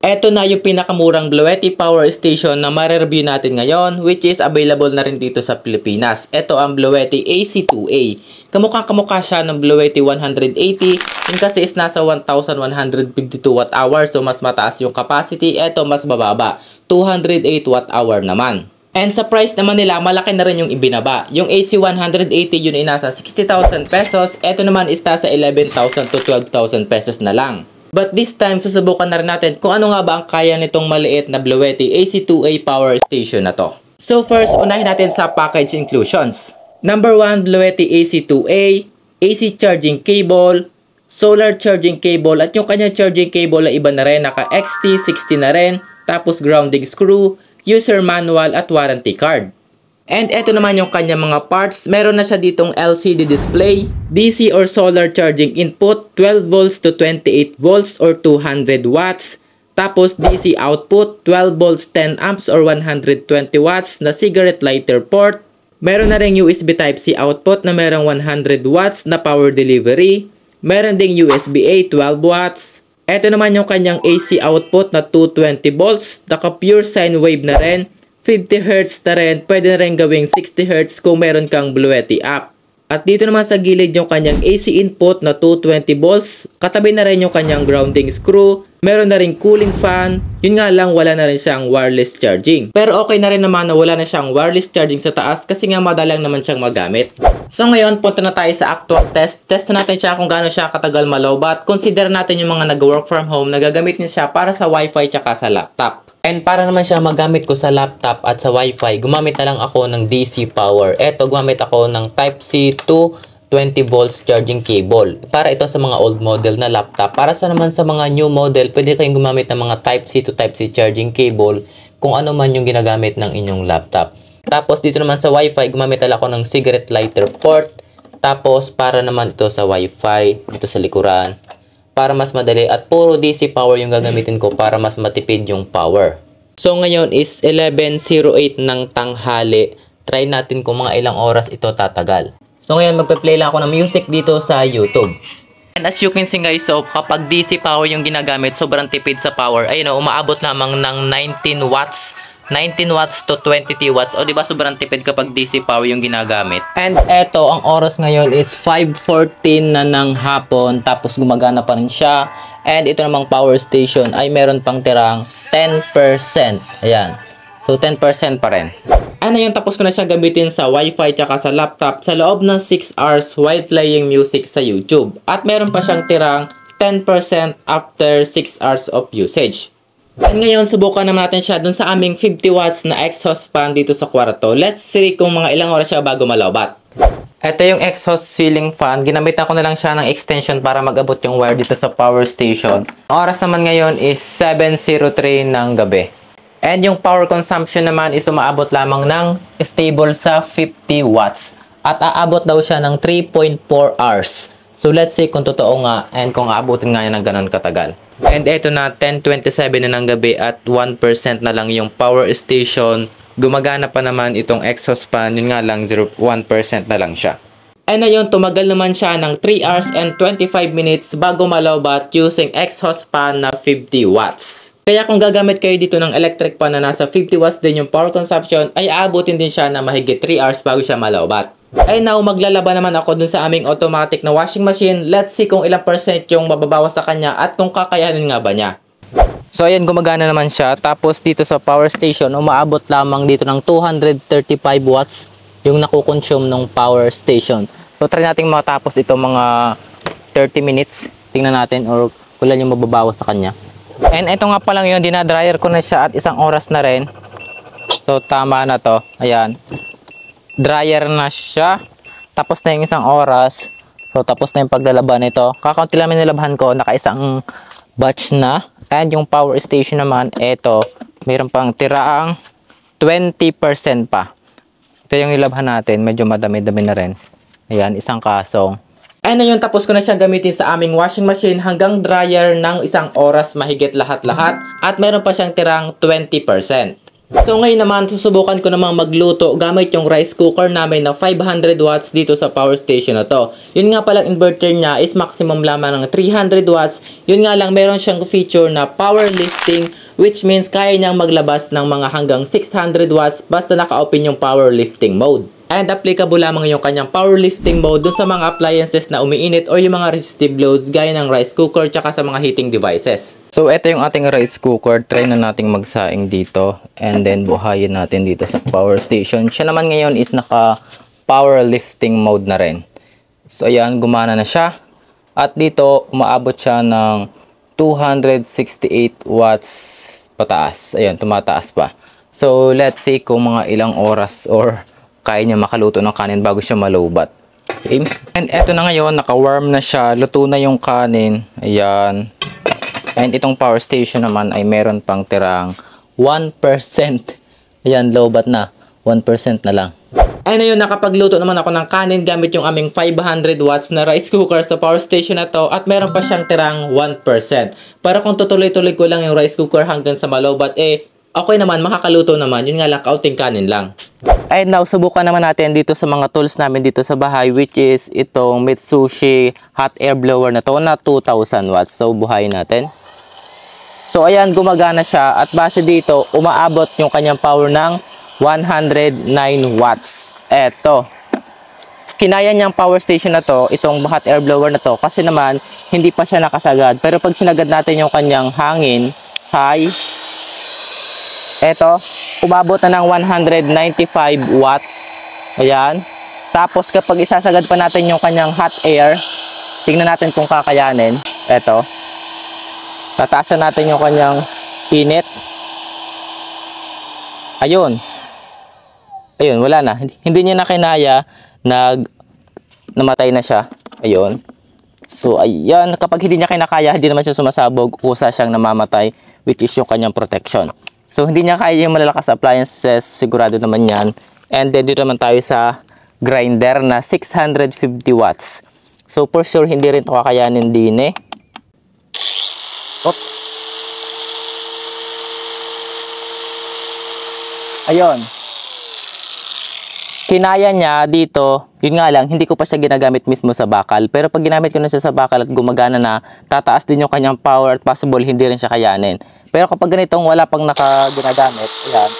Eto na yung pinakamurang Bluetti Power Station na ma-review natin ngayon, which is available na rin dito sa Pilipinas. Ito ang Bluetti AC2A. Kamukha siya ng Bluetti 180, yun kasi is nasa 1152 Wh, so mas mataas yung capacity. Ito mas bababa, 208 Wh naman. And sa price naman nila, malaki na rin yung ibinaba. Yung AC180 yun ay nasa 60,000 pesos, ito naman is nasa 11,000 to 12,000 pesos na lang. But this time, susubukan na rin natin kung ano nga ba ang kaya nitong maliit na Bluetti AC2A power station na to. So first, unahin natin sa package inclusions. Number 1, Bluetti AC2A, AC charging cable, solar charging cable, at yung kanyang charging cable ay iba na rin, naka XT60 na rin, tapos grounding screw, user manual at warranty card. And eto naman yung kanya mga parts. Meron na siya ditong LCD display, DC or solar charging input, 12 volts to 28 volts or 200 watts. Tapos DC output, 12 volts 10 amps or 120 watts na cigarette lighter port. Meron na rin USB Type-C output na merong 100 watts na power delivery. Meron ding USB-A 12 watts. Eto naman yung kanyang AC output na 220 volts, naka pure sine wave na rin. 50Hz na rin, pwede na rin gawing 60Hz kung meron kang Bluetti app. At dito naman sa gilid yung kanyang AC input na 220 volts, katabi na rin yung kanyang grounding screw, meron na rin cooling fan, yun nga lang wala na rin siyang wireless charging. Pero okay na rin naman na wala na siyang wireless charging sa taas kasi nga madalang naman siyang magamit. So ngayon, punta na tayo sa actual test. Test na natin siya kung gaano siya katagal malowbat. Consider natin yung mga nag-work from home na gagamit niya siya para sa wifi tsaka sa laptop. And para naman siya magamit ko sa laptop at sa wifi, gumamit na lang ako ng DC power. Eto, gumamit ako ng Type-C to 20 volts charging cable. Para ito sa mga old model na laptop. Para sa naman sa mga new model, pwede kayong gumamit ng mga Type-C to Type-C charging cable kung ano man yung ginagamit ng inyong laptop. Tapos dito naman sa wifi, gumamit na lang ako ng cigarette lighter port. Tapos para naman ito sa wifi, dito sa likuran, para mas madali, at puro DC power yung gagamitin ko para mas matipid yung power. So ngayon is 11:08 ng tanghali. Try natin kung mga ilang oras ito tatagal. So ngayon magpe-play lang ako ng music dito sa YouTube. And as you can see guys, so kapag DC power yung ginagamit, sobrang tipid sa power. Ayun o, umaabot lamang ng 19 watts. 19 watts to 22 watts. O diba sobrang tipid kapag DC power yung ginagamit. And eto, ang oras ngayon is 5:14 na ng hapon. Tapos gumagana pa rin siya. And ito namang power station ay meron pang tirang 10%. Ayan. So 10% pa rin. Ano yun, tapos ko na siya gamitin sa wifi tsaka sa laptop sa loob ng 6 hours while playing music sa YouTube. At meron pa siyang tirang 10% after 6 hours of usage. And ngayon, subukan naman natin siya dun sa aming 50 watts na exhaust fan dito sa kwarto. Let's see kung mga ilang oras siya bago malawbat. Ito yung exhaust ceiling fan. Ginamit ko na lang siya ng extension para mag-abot yung wire dito sa power station. Ang oras naman ngayon is 7:03 ng gabi. And yung power consumption naman is umaabot lamang ng stable sa 50 watts. At aabot daw siya ng 3.4 hours. So let's see kung totoo nga and kung aabutin nga niya ng ganun katagal. And eto na, 10:27 na ng gabi at 1% na lang yung power station. Gumagana pa naman itong exhaust fan, yun nga lang 1% na lang siya. And ayun, tumagal naman siya ng 3 hours and 25 minutes bago malawbat using exhaust fan na 50 watts. Kaya kung gagamit kayo dito ng electric fan na nasa 50 watts din yung power consumption, ay aabutin din siya na mahigit 3 hours bago siya malawbat. Ay now, maglalaba naman ako dun sa aming automatic na washing machine. Let's see kung ilang percent yung mababawas sa kanya at kung kakayanin nga ba niya. So ayan, gumagana naman siya. Tapos dito sa power station, umaabot lamang dito ng 235 watts yung nakukonsume ng power station. So try natin matapos ito mga 30 minutes. Tingnan natin or kung yung mababawas sa kanya. And ito nga pa lang yun, dinadryer ko na siya at 1 oras na rin. So tama na to. Ayan. Dryer na siya. Tapos na yung 1 oras. So tapos na yung paglalaba nito. Kakaunti lang nilabhan ko, naka-1 batch na. And yung power station naman, ito, mayroon pang tiraang 20% pa. Ito yung nilabhan natin, medyo madami-dami na rin. Ayan, 1 kasong. And ayun, tapos ko na siya gamitin sa aming washing machine hanggang dryer ng 1 oras mahigit lahat-lahat. At meron pa siyang tirang 20%. So ngayon naman, susubukan ko namang magluto gamit yung rice cooker namin na 500 watts dito sa power station na to. Yun nga palang inverter niya is maximum lamang ng 300 watts. Yun nga lang, meron siyang feature na power lifting, which means kaya niyang maglabas ng mga hanggang 600 watts basta naka-open yung power lifting mode. And applicable lamang yung kanyang powerlifting mode dun sa mga appliances na umiinit or yung mga resistive loads gaya ng rice cooker tsaka sa mga heating devices. So ito yung ating rice cooker. Try na nating magsaing dito and then buhayin natin dito sa power station. Siya naman ngayon is naka powerlifting mode na rin. So ayan, gumana na siya. At dito umaabot siya ng 268 watts pataas. Ayan, tumataas pa. So let's see kung mga ilang oras or kaya niya makaluto ng kanin bago siya malowbat. Okay. And eto na ngayon, naka-warm na siya. Luto na yung kanin. Ayan. And itong power station naman ay meron pang tirang 1%. Ayan, lowbat na. 1% na lang. And ayun, nakapagluto naman ako ng kanin gamit yung aming 500 watts na rice cooker sa power station na to. At meron pa siyang tirang 1%. Para kung tutuloy-tuloy ko lang yung rice cooker hanggang sa malowbat, okay naman, makakaluto naman. Yun nga lang, kaunting kanin lang. And now, subukan naman natin dito sa mga tools namin dito sa bahay, which is itong Mitsubishi hot air blower na to na 2,000 watts. So, buhayin natin. So, ayan, gumagana siya. At base dito, umaabot yung kanyang power ng 109 watts. Eto. Kinaya niyang power station na to, itong hot air blower na to, kasi naman, hindi pa siya nakasagad. Pero pag sinagad natin yung kanyang hangin, high, eto, umabot na ng 195 watts. Ayan. Tapos kapag isasagad pa natin yung kanyang hot air, tingnan natin kung kakayanin. Eto. Tataasan natin yung kanyang init. Ayun. Ayun, wala na. Hindi niya na kinaya. Namatay na siya. Ayun. So, ayan. Kapag hindi niya kinakaya, hindi naman siya sumasabog. Kusa siyang namamatay, which is yung kanyang protection. So, hindi niya kaya yung malalakas appliances, sigurado naman yan. And then, dito naman tayo sa grinder na 650 watts. So, for sure, hindi rin ito kakayanin din eh. Oops. Ayun. Kinaya niya dito, yun nga lang, hindi ko pa siya ginagamit mismo sa bakal. Pero pag ginamit ko na siya sa bakal at gumagana na, tataas din yung kanyang power at possible hindi rin siya kayanin. Pero kapag ganitong wala pang ginagamit, ayan,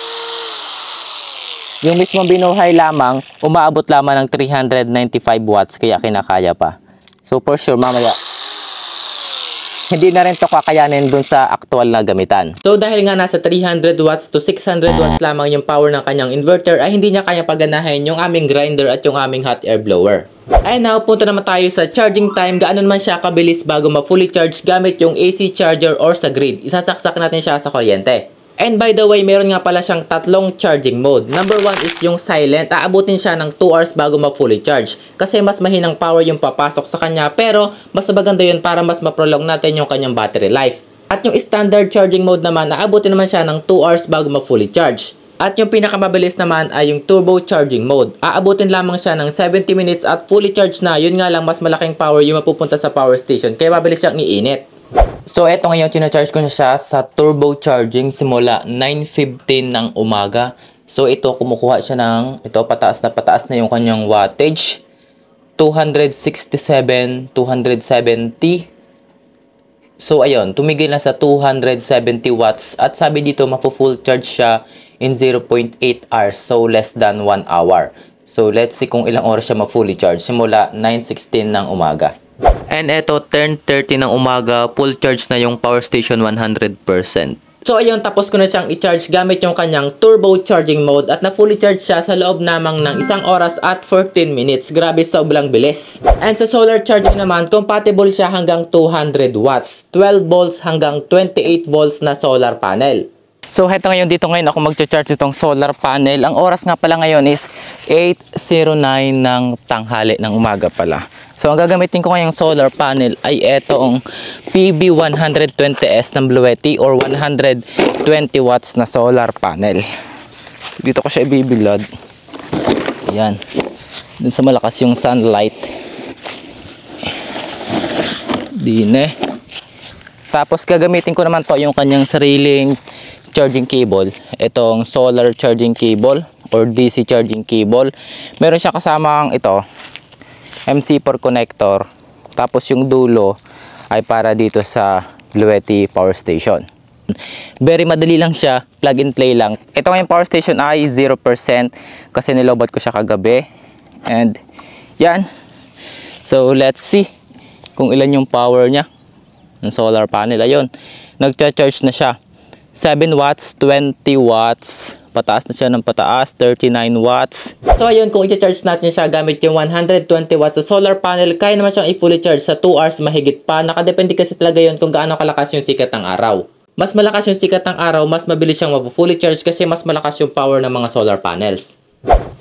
yung mismo binuhay lamang, umaabot lamang ng 395 watts, kaya kinakaya pa. So for sure, mamaya, hindi na rin ito kakayanin dun sa aktual na gamitan. So dahil nga nasa 300 watts to 600 watts lamang yung power ng kanyang inverter, ay hindi niya kaya paganahin yung aming grinder at yung aming hot air blower. Ay now, punta naman tayo sa charging time. Gaano naman siya kabilis bago ma-fully charge gamit yung AC charger or sa grid. Isasaksak natin siya sa kuryente. And by the way, meron nga pala siyang tatlong charging mode. Number 1 is yung silent. Aabutin siya ng 2 hours bago ma-fully charge. Kasi mas mahinang power yung papasok sa kanya. Pero mas maganda yun para mas ma-prolong natin yung kanyang battery life. At yung standard charging mode naman, aabutin naman siya ng 2 hours bago ma-fully charge. At yung pinakamabilis naman ay yung turbo charging mode. Aabutin lamang siya ng 70 minutes at fully charged na. Yun nga lang, mas malaking power yung mapupunta sa power station. Kaya mabilis siyang iinit. So, eto ngayon, sinacharge ko na siya sa turbo charging simula 9:15 ng umaga. So, ito, kumukuha siya ng, ito, pataas na yung kanyang wattage. 267, 270. So, ayun, tumigil na sa 270 watts. At sabi dito, mafu-full charge siya in 0.8 hours. So, less than 1 hour. So, let's see kung ilang oras siya ma-fully charge. Simula 9:16 ng umaga. And eto, 10:30 ng umaga, full charge na yung power station 100%. So ayun, tapos ko na siyang i-charge gamit yung kanyang turbo charging mode at na-fully charge siya sa loob namang ng 1 oras at 14 minutes. Grabe, sobrang bilis. And sa solar charging naman, compatible siya hanggang 200 watts, 12 volts hanggang 28 volts na solar panel. So heto ngayon, dito ngayon ako mag-charge itong solar panel. Ang oras nga pala ngayon is 8:09 ng tanghali ng umaga pala. So ang gagamitin ko ngayong solar panel ay etong PB120S ng Bluetti or 120 watts na solar panel. Dito ko siya ibibilad. Ayan. Dun sa malakas yung sunlight. Dine. Tapos gagamitin ko naman to yung kanyang sariling charging cable, itong solar charging cable or DC charging cable. Meron siya kasamang ito, MC4 connector. Tapos yung dulo ay para dito sa Bluetti power station. Very madali lang siya, plug and play lang. Ito ngayong power station ay 0% kasi nilobat ko siya kagabi. And yan. So let's see kung ilan yung power niya ng solar panel. Ayun, nagcha-charge na siya. 7 watts, 20 watts, pataas na siya ng pataas, 39 watts. So ayun, kung i-charge natin siya gamit yung 120 watts sa solar panel, kaya naman siyang i-fully charge sa 2 hours mahigit pa. Nakadepende kasi talaga yun kung gaano kalakas yung sikat ng araw. Mas malakas yung sikat ng araw, mas mabilis siyang mapu-fully charge kasi mas malakas yung power ng mga solar panels.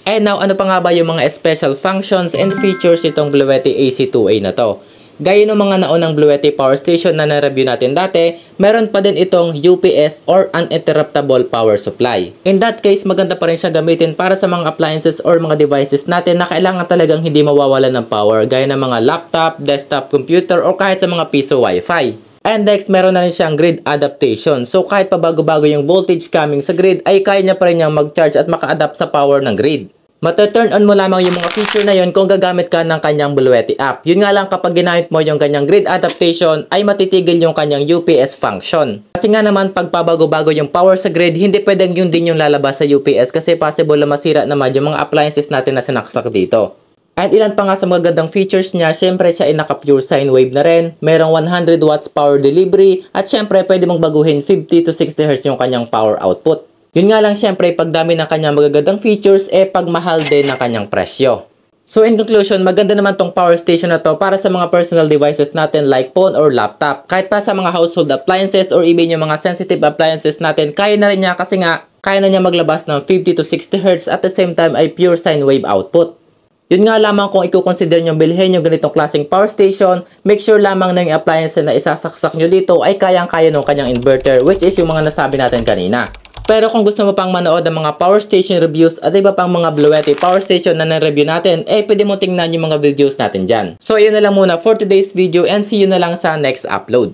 And now, ano pa nga ba yung mga special functions and features itong Bluetti AC2A na to? Gaya ng mga naunang Bluetti power station na na-review natin dati, meron pa din itong UPS or uninterruptible power supply. In that case, maganda pa rin siya gamitin para sa mga appliances or mga devices natin na kailangan talagang hindi mawawalan ng power, gaya ng mga laptop, desktop computer, o kahit sa mga piso wifi. And next, meron na rin siyang grid adaptation. So kahit pa bago-bago yung voltage coming sa grid, ay kaya niya pa rin niyang mag-charge at maka-adapt sa power ng grid. Mata-turn on mo lamang yung mga feature na yon kung gagamit ka ng kanyang Bluetti app. Yun nga lang, kapag ginamit mo yung kanyang grid adaptation, ay matitigil yung kanyang UPS function. Kasi nga naman, pag pabago-bago yung power sa grid, hindi pwedeng yun din yung lalabas sa UPS kasi possible na masira naman yung mga appliances natin na sinaksak dito. At ilan pa nga sa magagandang features niya, syempre siya ay naka-pure sine wave na rin, merong 100 watts power delivery, at syempre pwede mong baguhin 50 to 60 Hz yung kanyang power output. Yun nga lang, syempre pagdami ng kanyang magagandang features, pagmahal din ng kanyang presyo. So in conclusion, maganda naman tong power station na to para sa mga personal devices natin like phone or laptop. Kahit pa sa mga household appliances or even yung mga sensitive appliances natin, kaya na rin niya kasi nga, kaya na niya maglabas ng 50 to 60 Hz at the same time ay pure sine wave output. Yun nga lamang, kung i-consider nyo bilhin yung ganitong klaseng power station, make sure lamang na yung appliance na isasaksak nyo dito ay kayang-kaya ng kanyang inverter, which is yung mga nasabi natin kanina. Pero kung gusto mo pang manood ng mga power station reviews at iba pang mga Bluetti power station na na-review natin, pwede mo tingnan yung mga videos natin dyan. So yun na lang muna for today's video and see you na lang sa next upload.